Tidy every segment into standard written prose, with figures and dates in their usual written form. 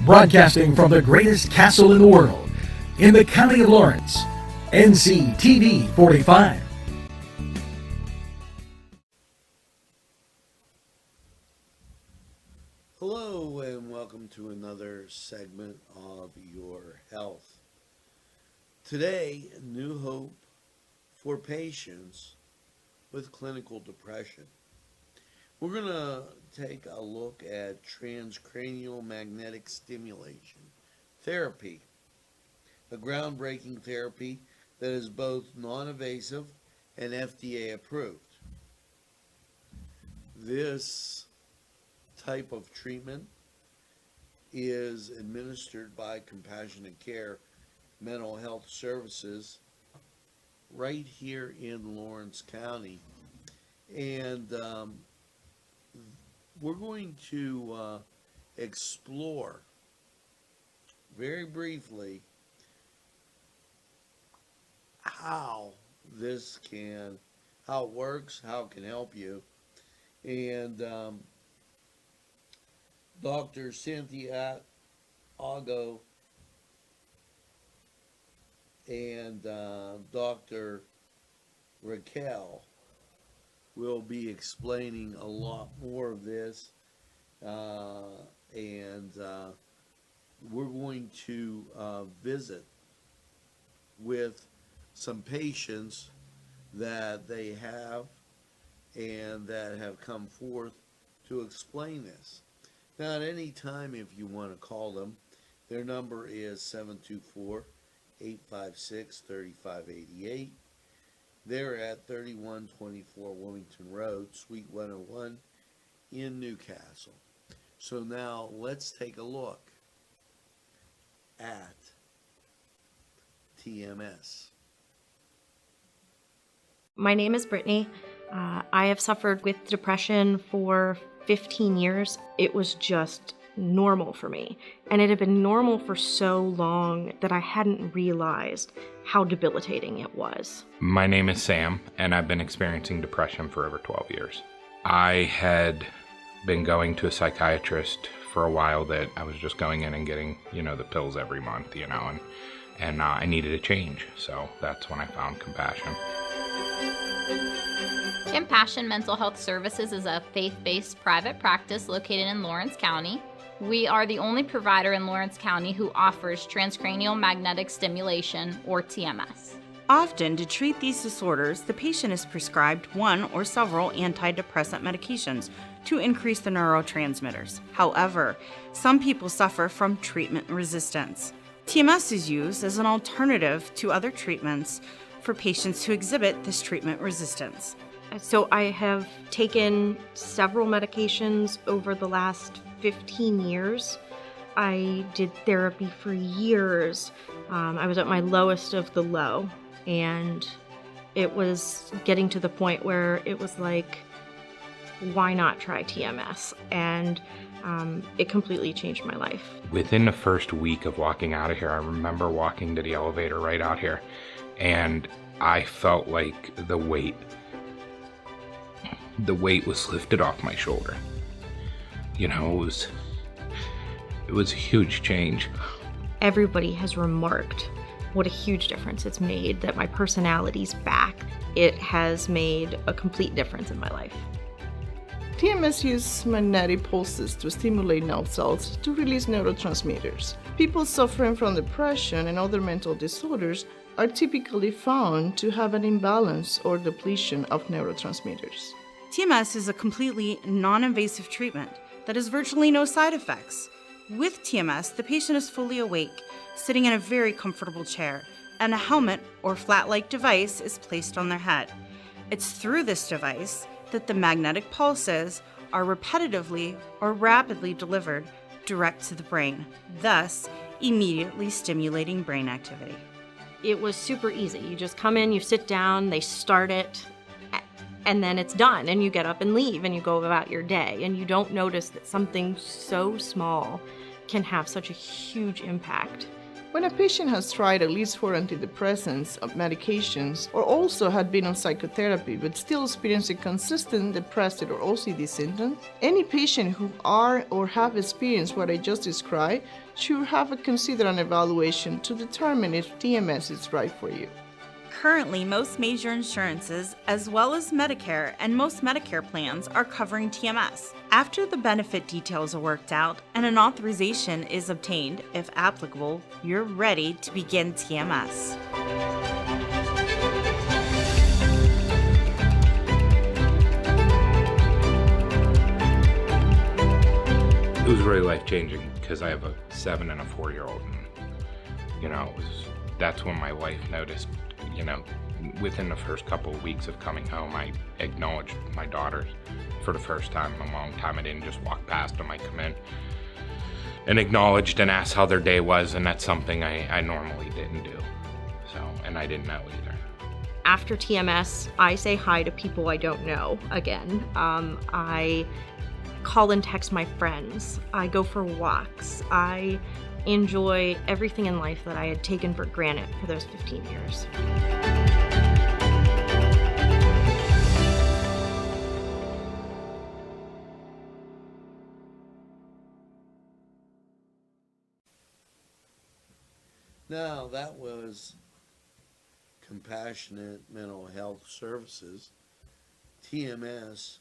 Broadcasting from the greatest castle in the world, in the county of Lawrence, NCTV45. Hello and welcome to another segment of Your Health. Today, new hope for patients with clinical depression. We're going to take a look at transcranial magnetic stimulation therapy, a groundbreaking therapy that is both non-invasive and FDA approved. This type of treatment is administered by Compassionate Care Mental Health Services right here in Lawrence County. And we're going to explore very briefly how it works, how it can help you. And Dr. Cynthia Ago and Dr. Raquel will be explaining a lot more of this, and we're going to visit with some patients that they have and that have come forth to explain this. Now, at any time, if you want to call them, their number is 724-856-3588. They're at 3124 Wilmington Road, Suite 101 in Newcastle. So now let's take a look at TMS. My name is Brittany. I have suffered with depression for 15 years. It was just normal for me. And it had been normal for so long that I hadn't realized how debilitating it was. My name is Sam, and I've been experiencing depression for over 12 years. I had been going to a psychiatrist for a while that I was just going in and getting, the pills every month, and I needed a change. So that's when I found Compassion. Compassion Mental Health Services is a faith-based private practice located in Lawrence County. We are the only provider in Lawrence County who offers transcranial magnetic stimulation, or TMS. Often, to treat these disorders, the patient is prescribed one or several antidepressant medications to increase the neurotransmitters. However, some people suffer from treatment resistance. TMS is used as an alternative to other treatments for patients who exhibit this treatment resistance. So I have taken several medications over the last 15 years. I did therapy for years. I was at my lowest of the low, and it was getting to the point where it was like, why not try TMS? And it completely changed my life. Within the first week of walking out of here, I remember walking to the elevator right out here, and I felt like the weight was lifted off my shoulder. It was a huge change. Everybody has remarked what a huge difference it's made, that my personality's back. It has made a complete difference in my life. TMS uses magnetic pulses to stimulate nerve cells to release neurotransmitters. People suffering from depression and other mental disorders are typically found to have an imbalance or depletion of neurotransmitters. TMS is a completely non-invasive treatment that has virtually no side effects. With TMS, the patient is fully awake, sitting in a very comfortable chair, and a helmet or flat-like device is placed on their head. It's through this device that the magnetic pulses are repetitively or rapidly delivered direct to the brain, thus immediately stimulating brain activity. It was super easy. You just come in, you sit down, they start it, and then it's done, and you get up and leave, and you go about your day, and you don't notice that something so small can have such a huge impact When a patient has tried at least 4 antidepressants medications or also had been on psychotherapy but still experiencing consistent depressive or OCD symptoms, any patient who are or have experienced what I just described should consider an evaluation to determine if TMS is right for you. Currently, most major insurances, as well as Medicare and most Medicare plans, are covering TMS. After the benefit details are worked out and an authorization is obtained, if applicable, you're ready to begin TMS. It was really life-changing because I have a 7 and a 4-year-old, and that's when my wife noticed. Within the first couple of weeks of coming home, I acknowledged my daughters for the first time in a long time. I didn't just walk past them. I come in and acknowledged and asked how their day was, and that's something I normally didn't do. And I didn't know either. After TMS, I say hi to people I don't know again. I call and text my friends. I go for walks. I enjoy everything in life that I had taken for granted for those 15 years. Now, that was Compassionate Mental Health Services, TMS,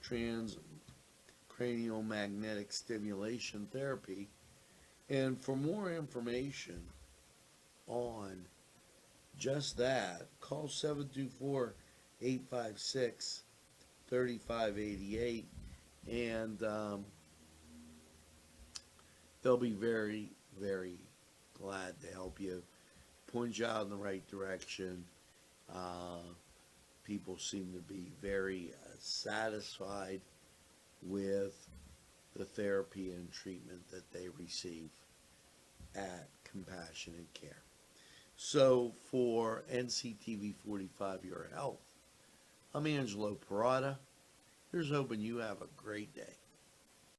transcranial magnetic stimulation therapy. And for more information on just that, call 724-856-3588, and they'll be very, very glad to help you, point you out in the right direction. People seem to be very satisfied with the therapy and treatment that they receive at Compassionate Care. So for NCTV45 Your Health, I'm Angelo Parada. Here's hoping you have a great day.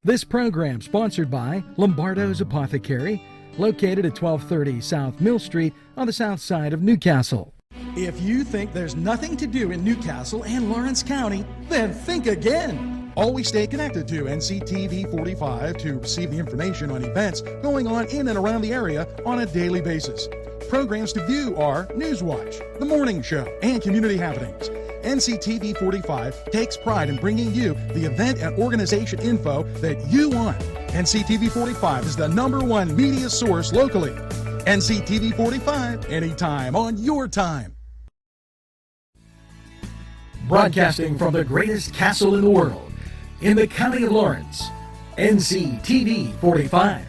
This program sponsored by Lombardo's Apothecary, located at 1230 South Mill Street on the south side of Newcastle. If you think there's nothing to do in Newcastle and Lawrence County, then think again. Always stay connected to NCTV45 to receive the information on events going on in and around the area on a daily basis. Programs to view are Newswatch, The Morning Show, and Community Happenings. NCTV45 takes pride in bringing you the event and organization info that you want. NCTV45 is the #1 media source locally. NCTV45, anytime on your time. Broadcasting from the greatest castle in the world, in the county of Lawrence, NCTV45.